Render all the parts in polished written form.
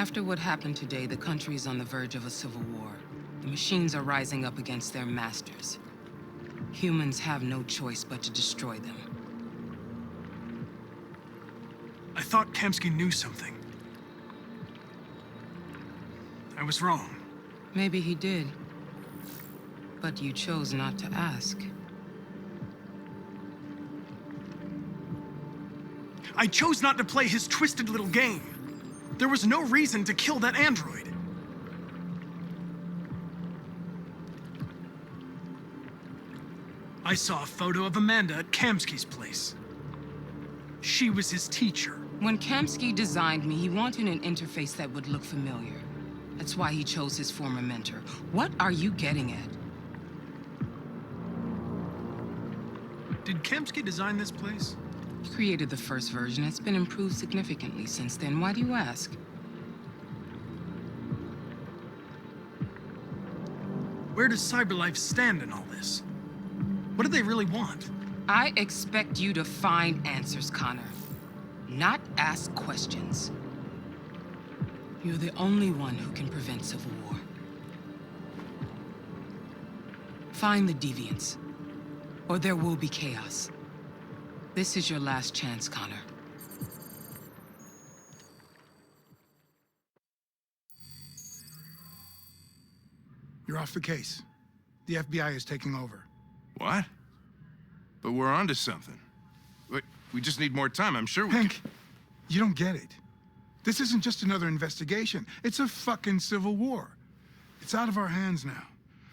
After what happened today, the country is on the verge of a civil war. The machines are rising up against their masters. Humans have no choice but to destroy them. I thought Kamsky knew something. I was wrong. Maybe he did. But you chose not to ask. I chose not to play his twisted little game. There was no reason to kill that android. I saw a photo of Amanda at Kamsky's place. She was his teacher. When Kamsky designed me, he wanted an interface that would look familiar. That's why he chose his former mentor. What are you getting at? Did Kamsky design this place? He created the first version. It's been improved significantly since then. Why do you ask? Where does CyberLife stand in all this? What do they really want? I expect you to find answers, Connor. Not ask questions. You're the only one who can prevent civil war. Find the deviants, or there will be chaos. This is your last chance, Connor. You're off the case. The FBI is taking over. What? But we're onto something. We just need more time, I'm sure we Hank, you don't get it. This isn't just another investigation. It's a fucking civil war. It's out of our hands now.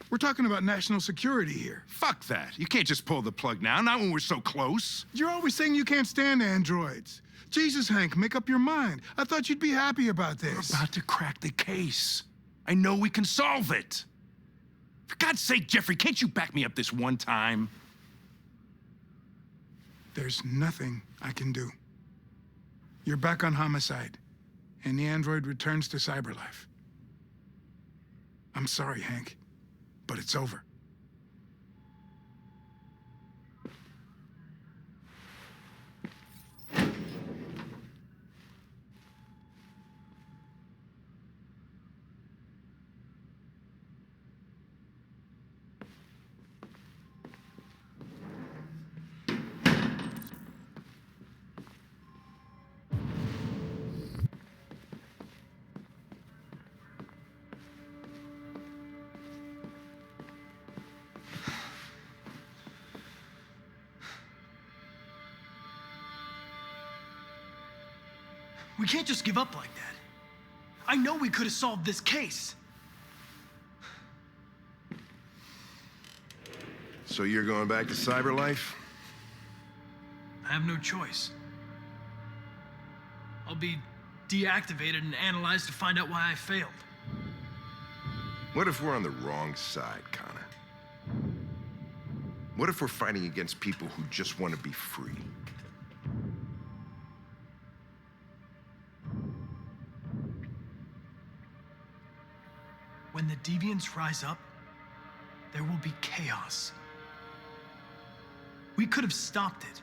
We're talking about national security here. Fuck that. You can't just pull the plug now, not when we're so close. You're always saying you can't stand androids. Jesus, Hank, make up your mind. I thought you'd be happy about this. We're about to crack the case. I know we can solve it. For God's sake, Jeffrey, can't you back me up this one time? There's nothing I can do. You're back on homicide, and the android returns to CyberLife. I'm sorry, Hank, but it's over. We can't just give up like that. I know we could have solved this case. So you're going back to CyberLife? I have no choice. I'll be deactivated and analyzed to find out why I failed. What if we're on the wrong side, Connor? What if we're fighting against people who just want to be free? When the deviants rise up, there will be chaos. We could have stopped it.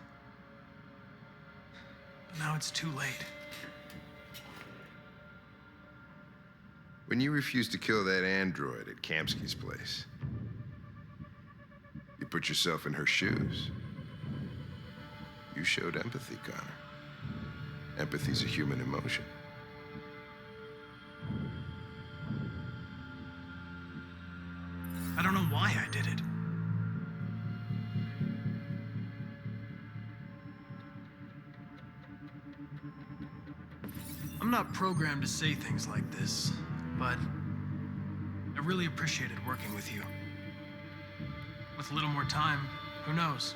But now it's too late. When you refused to kill that android at Kamsky's place, you put yourself in her shoes. You showed empathy, Connor. Empathy's a human emotion. I don't know why I did it. I'm not programmed to say things like this, but I really appreciated working with you. With a little more time, who knows?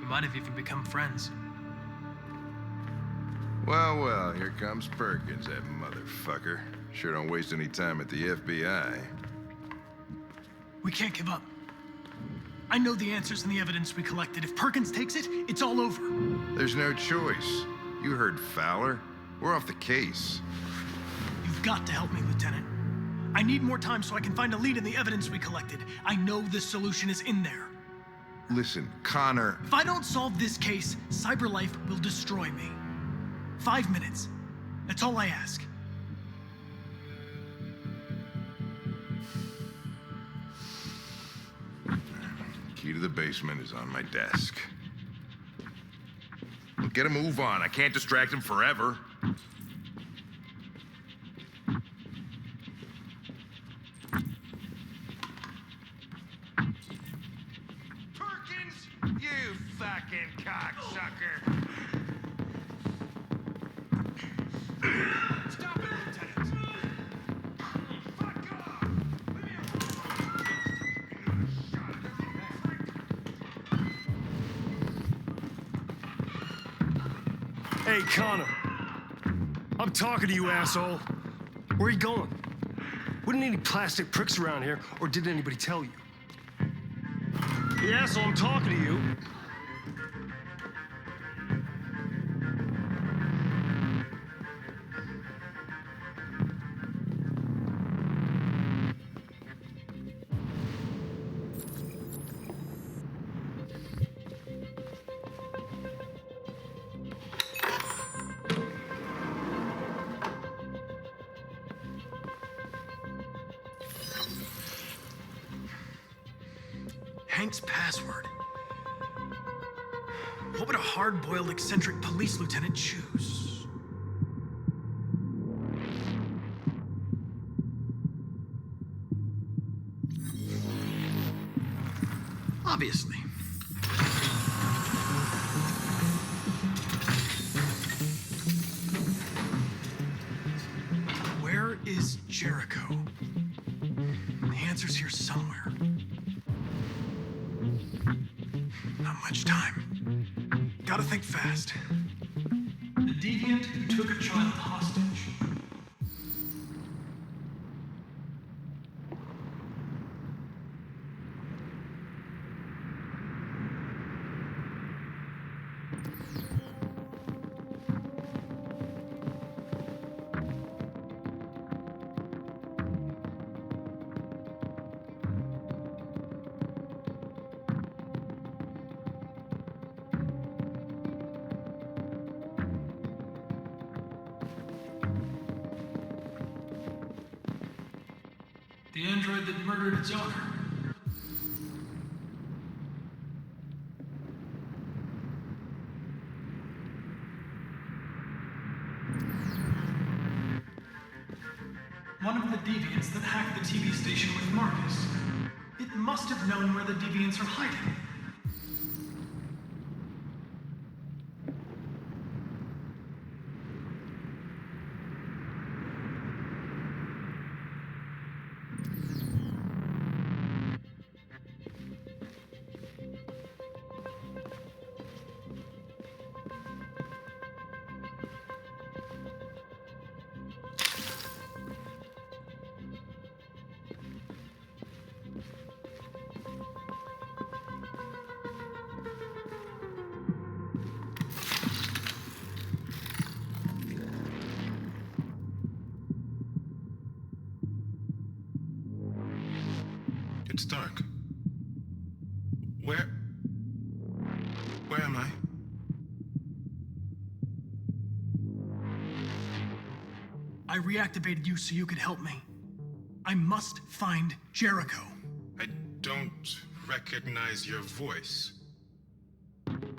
We might have even become friends. Well, well, here comes Perkins, that motherfucker. Sure don't waste any time at the FBI. We can't give up. I know the answers and the evidence we collected. If Perkins takes it, it's all over. There's no choice. You heard Fowler. We're off the case. You've got to help me, Lieutenant. I need more time so I can find a lead in the evidence we collected. I know the solution is in there. Listen, Connor... If I don't solve this case, CyberLife will destroy me. 5 minutes. That's all I ask. to the basement is on my desk. Get a move on. I can't distract him forever. Perkins! You fucking cocksucker! Stop it, Lieutenant! Fuck off! Hey, Connor. I'm talking to you, asshole. Where are you going? Wouldn't any plastic pricks around here, or did anybody tell you? Hey, asshole, I'm talking to you. Hank's password. What would a hard-boiled, eccentric police lieutenant choose? Obviously. Where is Jericho? The answer's here somewhere. Not much time. Gotta think fast. The deviant who took a child hostage. The android that murdered its owner. One of the deviants that hacked the TV station with Marcus. It must have known where the deviants are hiding. It's dark. Where am I? I reactivated you so you could help me. I must find Jericho. I don't recognize your voice.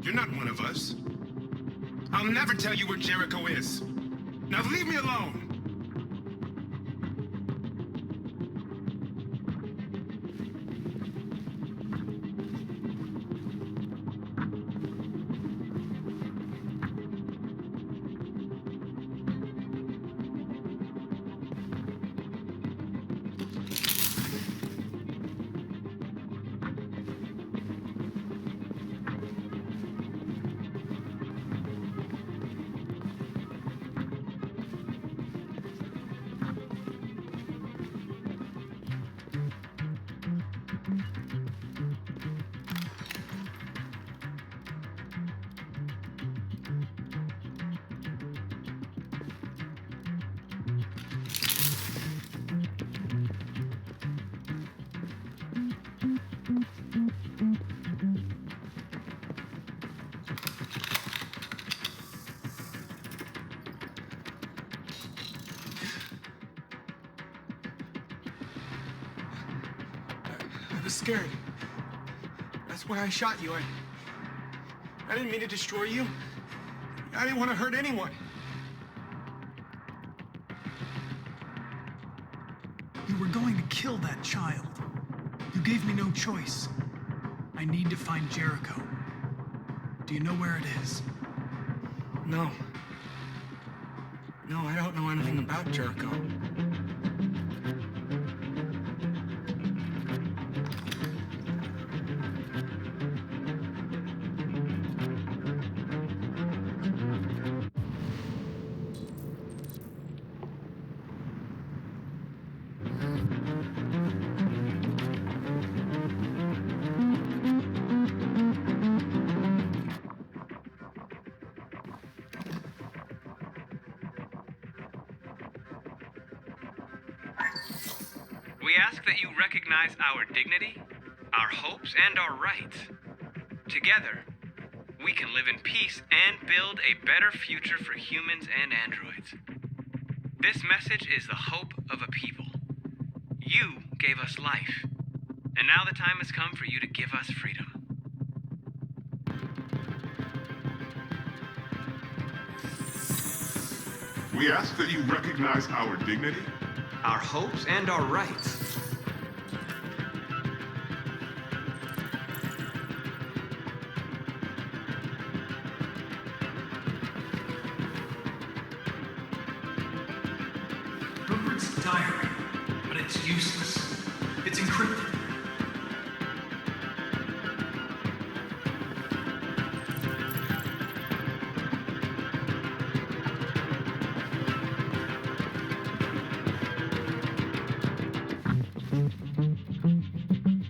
You're not one of us. I'll never tell you where Jericho is. Now leave me alone! I was scared. That's That's why I shot you. I didn't mean to destroy you. I didn't want to hurt anyone. You were going to kill that child. You gave me no choice. I need to find Jericho. Do you know where it is? No. No, I don't know anything about Jericho. We ask that you recognize our dignity, our hopes, and our rights. Together, we can live in peace and build a better future for humans and androids. This message is the hope of a people. You gave us life, and now the time has come for you to give us freedom. We ask that you recognize our dignity, Our hopes and our rights. Rupert's diary, but it's useless. It's encrypted.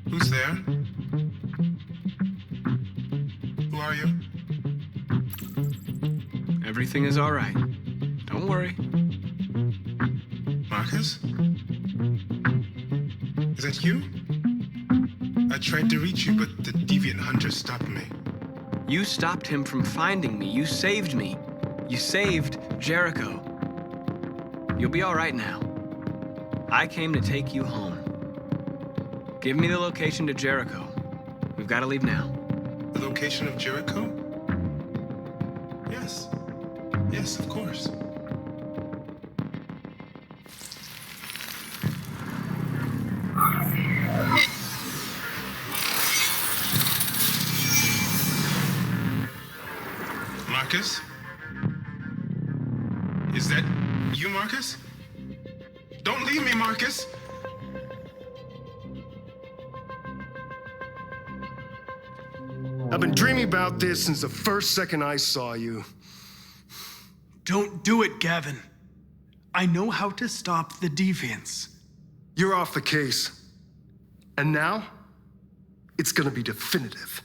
Who's there? Who are you? Everything is all right. Don't worry. Marcus? Is that you? I tried to reach you, but the deviant hunter stopped me. You stopped him from finding me. You saved me. You saved Jericho. You'll be all right now. I came to take you home. Give me the location to Jericho. We've got to leave now. The location of Jericho? Yes. Yes, of course. Marcus? Is that you, Marcus? Don't leave me, Marcus! I've been dreaming about this since the first second I saw you. Don't do it, Gavin. I know how to stop the deviants. You're off the case. And now, it's gonna be definitive.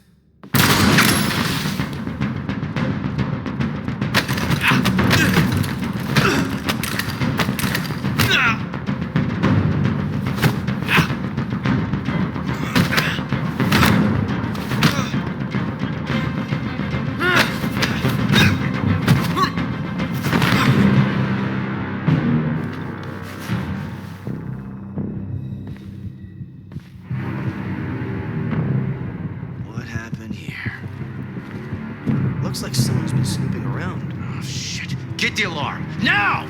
What happened here? Looks like someone's been snooping around. Oh, shit. Get the alarm, now!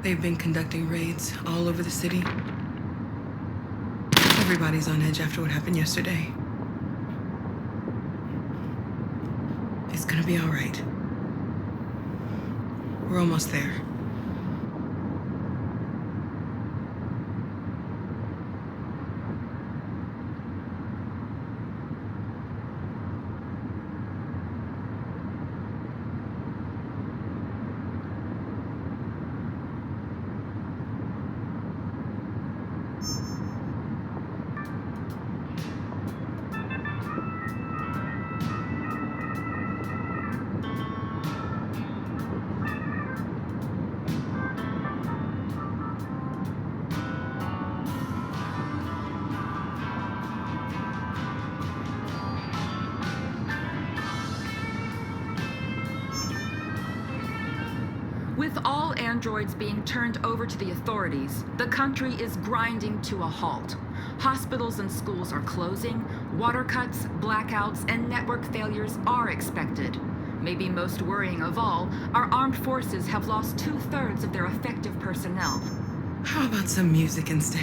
They've been conducting raids all over the city. Everybody's on edge after what happened yesterday. It's gonna be all right. We're almost there. androids being turned over to the authorities, the country is grinding to a halt. Hospitals and schools are closing, water cuts, blackouts, and network failures are expected. Maybe most worrying of all, our armed forces have lost 2/3 of their effective personnel. How about some music instead?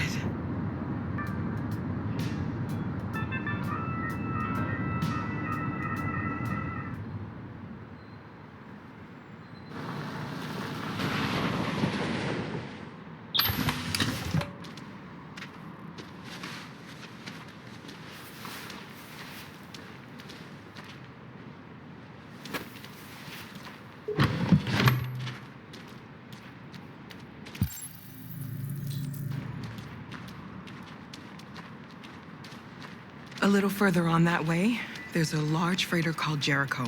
A little further on that way, there's a large freighter called Jericho.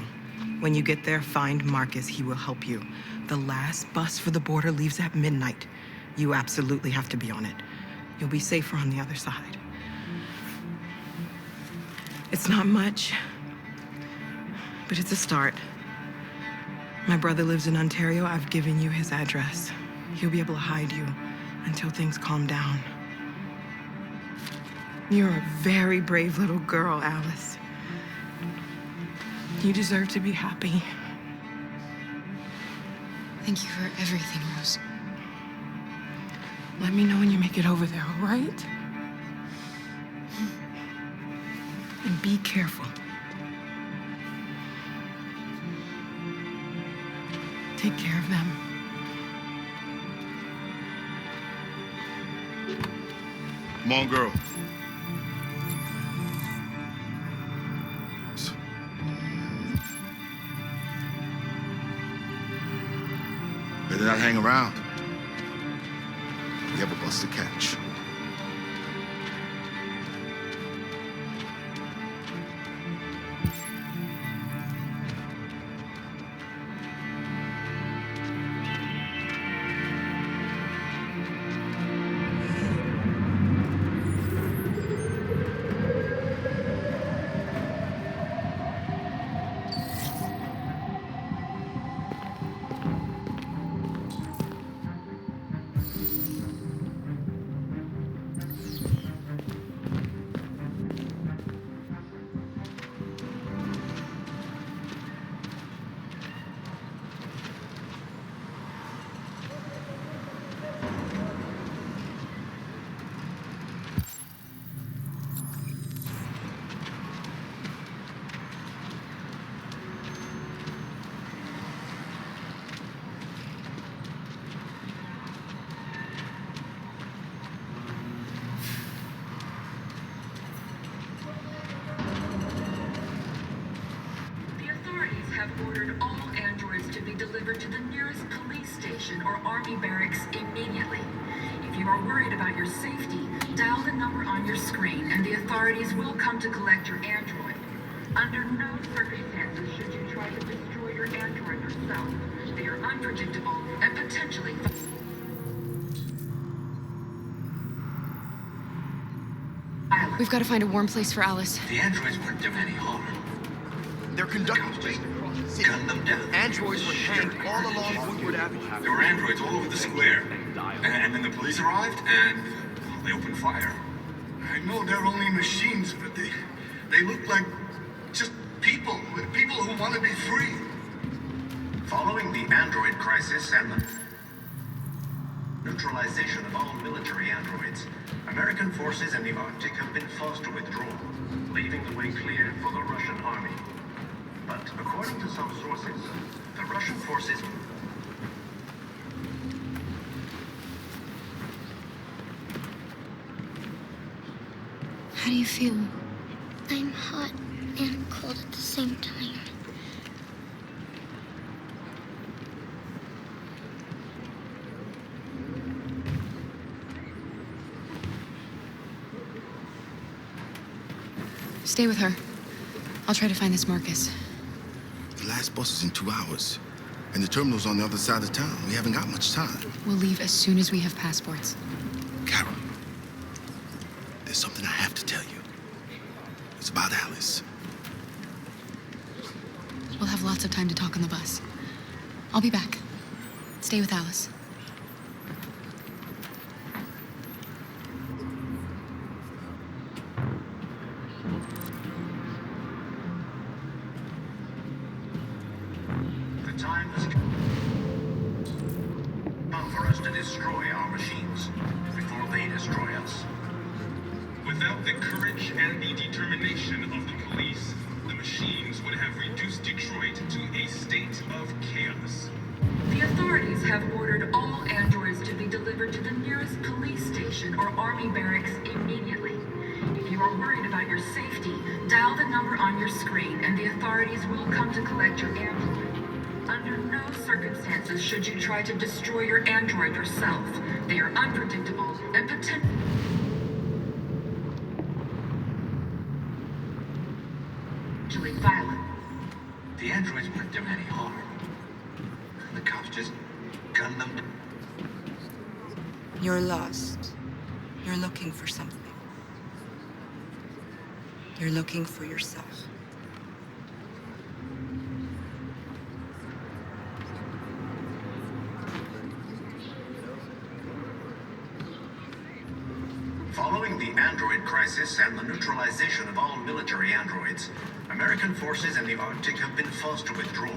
When you get there, find Marcus. He will help you. The last bus for the border leaves at midnight. You absolutely have to be on it. You'll be safer on the other side. It's not much, but it's a start. My brother lives in Ontario. I've given you his address. He'll be able to hide you until things calm down. You're a very brave little girl, Alice. You deserve to be happy. Thank you for everything, Rose. Let me know when you make it over there, all right? And be careful. Take care of them. Come on, girl. Better not hang around. You have a bus to catch. Have ordered all androids to be delivered to the nearest police station or army barracks immediately. If you are worried about your safety, dial the number on your screen and the authorities will come to collect your android. Under no circumstances should you try to destroy your android yourself. They are unpredictable and potentially... We've got to find a warm place for Alice. The androids weren't doing any harm. They're conducting raids across the city. Gun them down. Androids were hanged all along Woodward Avenue. There were androids all over the square. And then the police arrived, and they opened fire. I know they're only machines, but they look like just people who want to be free. Following the android crisis and the neutralization of all military androids, American forces in the Arctic have been forced to withdraw, leaving the way clear for the Russian army. But according to some sources, the Russian forces... How do you feel? I'm hot and cold at the same time. Stay with her. I'll try to find this Marcus. The last bus is in 2 hours. And the terminal's on the other side of town. We haven't got much time. We'll leave as soon as we have passports. Carol, there's something I have to tell you. It's about Alice. We'll have lots of time to talk on the bus. I'll be back. Stay with Alice. and the determination of the police, the machines would have reduced Detroit to a state of chaos. The authorities have ordered all androids to be delivered to the nearest police station or army barracks immediately. If you are worried about your safety, dial the number on your screen and the authorities will come to collect your android. Under no circumstances should you try to destroy your android yourself. They are unpredictable and potentially violent. The androids weren't doing any harm. The cops just gunned them down. You're lost. You're looking for something. You're looking for yourself. Following the android crisis and the neutralization of all military androids, American forces in the Arctic have been forced to withdraw,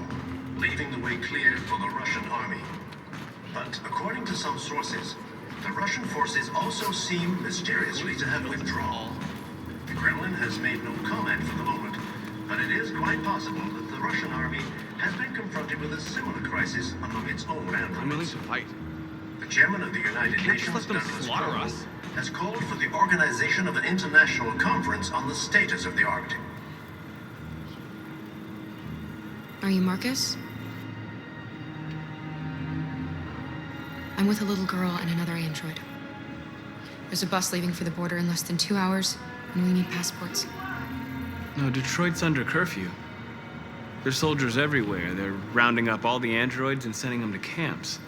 leaving the way clear for the Russian army. But according to some sources, the Russian forces also seem mysteriously to have withdrawn. The Kremlin has made no comment for the moment, but it is quite possible that the Russian army has been confronted with a similar crisis among its own androids. I'm willing to fight. The chairman of the United Can't just Nations, let them Douglas slaughter Coe, us. has called for the organization of an international conference on the status of the Arctic. Are you Marcus? I'm with a little girl and another android. There's a bus leaving for the border in less than 2 hours, and we need passports. No, Detroit's under curfew. There's soldiers everywhere. They're rounding up all the androids and sending them to camps.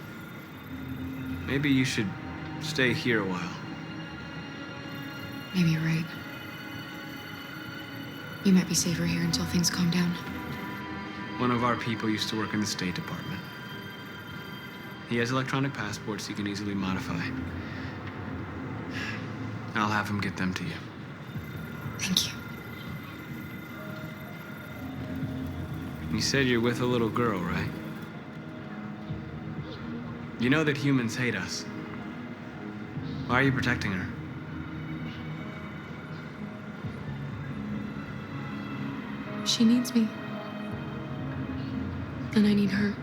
Maybe you should stay here a while. Maybe you're right. You might be safer here until things calm down. One of our people used to work in the State Department. He has electronic passports he can easily modify. I'll have him get them to you. Thank you. You said you're with a little girl, right? You know that humans hate us. Why are you protecting her? She needs me. And I need her.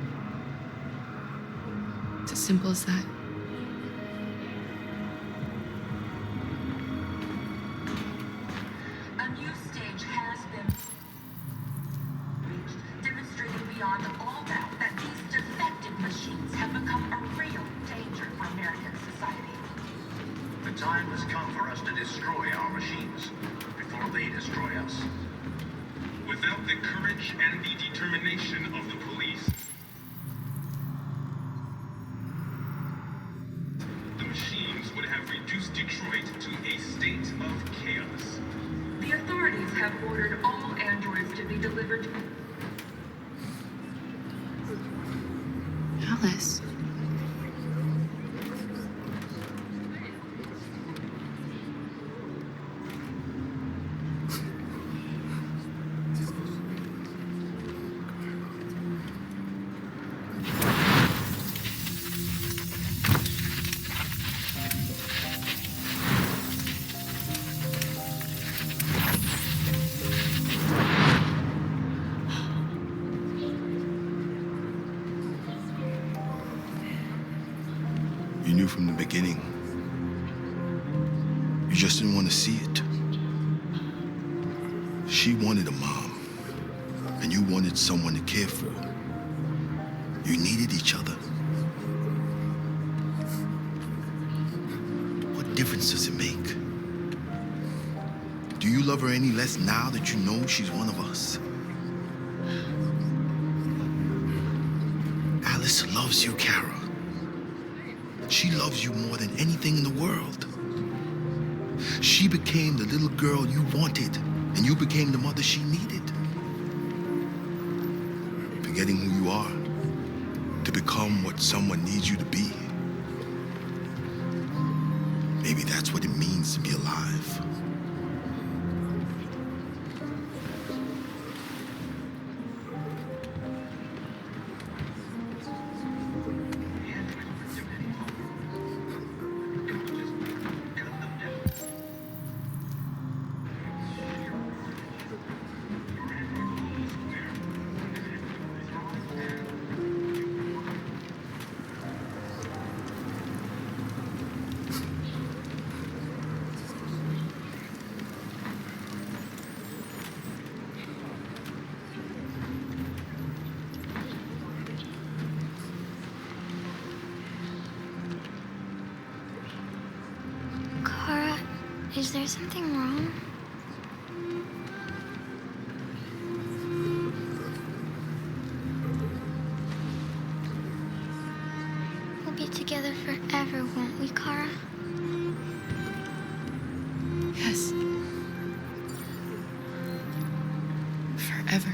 It's as simple as that. A new stage has been reached, demonstrating beyond all doubt that these defective machines have become a real danger for American society. The time has come for us to destroy our machines before they destroy us. Without the courage and the determination of the police, the machines would have reduced Detroit to a state of chaos. The authorities have ordered all androids to be delivered to... Alice. You knew from the beginning. You just didn't want to see it. She wanted a mom, and you wanted someone to care for. You needed each other. What difference does it make? Do you love her any less now that you know she's one of us? Alice loves you, Kara. She loves you more than anything in the world. She became the little girl you wanted, and you became the mother she needed. Forgetting who you are to become what someone needs you to be. Maybe that's what it means to be alive. Is there something wrong? We'll be together forever, won't we, Kara? Yes. Forever.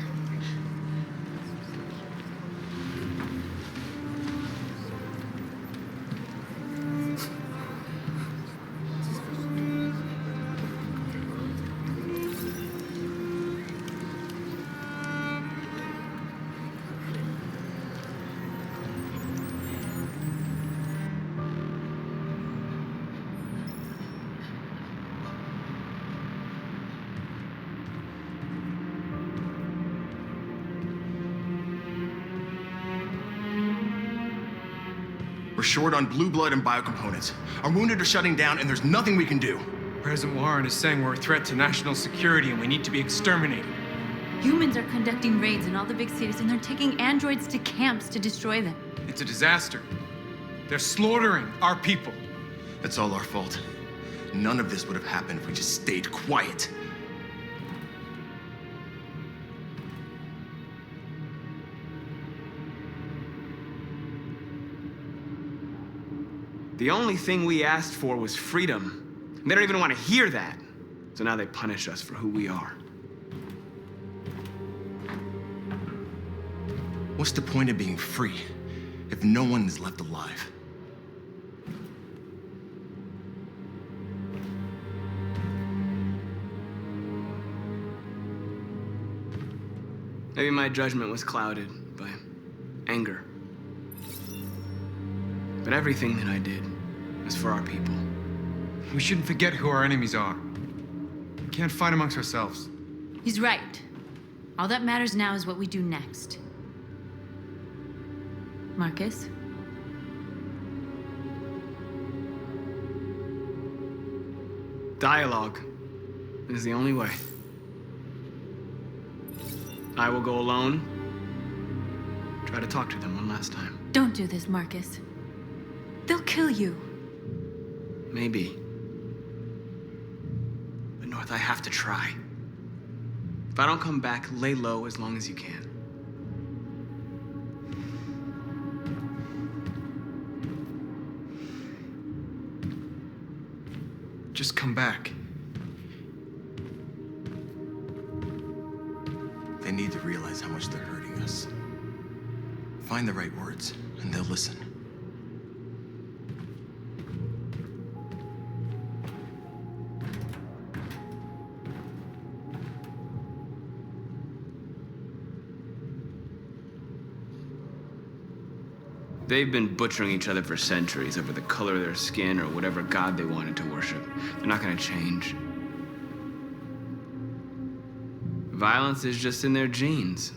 We're short on blue blood and biocomponents. Our wounded are shutting down, and there's nothing we can do. President Warren is saying we're a threat to national security and we need to be exterminated. Humans are conducting raids in all the big cities, and they're taking androids to camps to destroy them. It's a disaster. They're slaughtering our people. It's all our fault. None of this would have happened if we just stayed quiet. The only thing we asked for was freedom. They don't even want to hear that. So now they punish us for who we are. What's the point of being free if no one is left alive? Maybe my judgment was clouded by anger. But everything that I did was for our people. We shouldn't forget who our enemies are. We can't fight amongst ourselves. He's right. All that matters now is what we do next. Marcus? Dialogue is the only way. I will go alone, try to talk to them one last time. Don't do this, Marcus. They'll kill you. Maybe. But North, I have to try. If I don't come back, lay low as long as you can. Just come back. They need to realize how much they're hurting us. Find the right words, and they'll listen. They've been butchering each other for centuries over the color of their skin or whatever god they wanted to worship. They're not gonna change. Violence is just in their genes.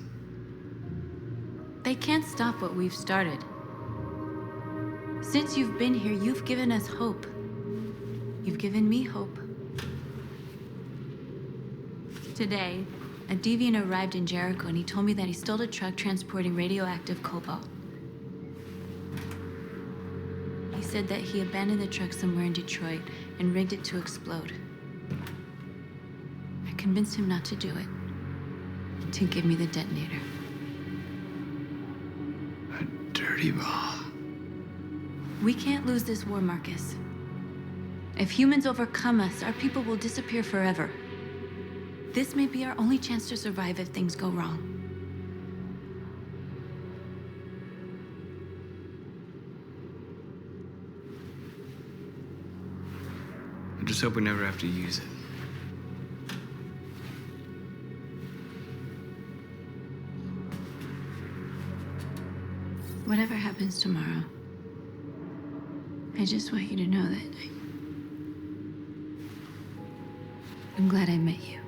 They can't stop what we've started. Since you've been here, you've given us hope. You've given me hope. Today, a deviant arrived in Jericho and he told me that he stole a truck transporting radioactive cobalt. He said that he abandoned the truck somewhere in Detroit and rigged it to explode. I convinced him not to do it, to give me the detonator. A dirty bomb. We can't lose this war, Marcus. If humans overcome us, our people will disappear forever. This may be our only chance to survive if things go wrong. I just hope we never have to use it. Whatever happens tomorrow, I just want you to know that I'm glad I met you.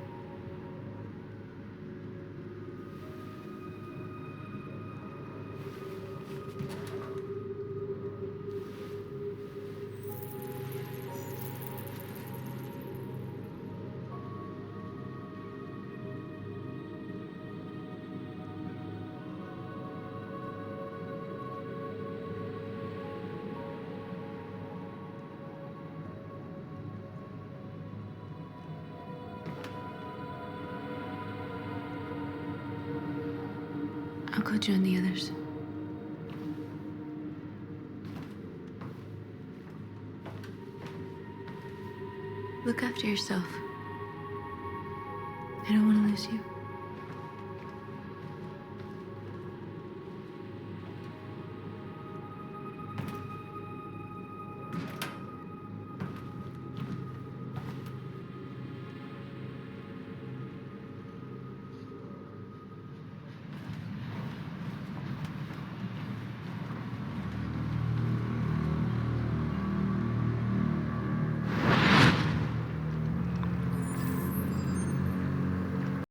go join the others. Look after yourself. I don't want to lose you.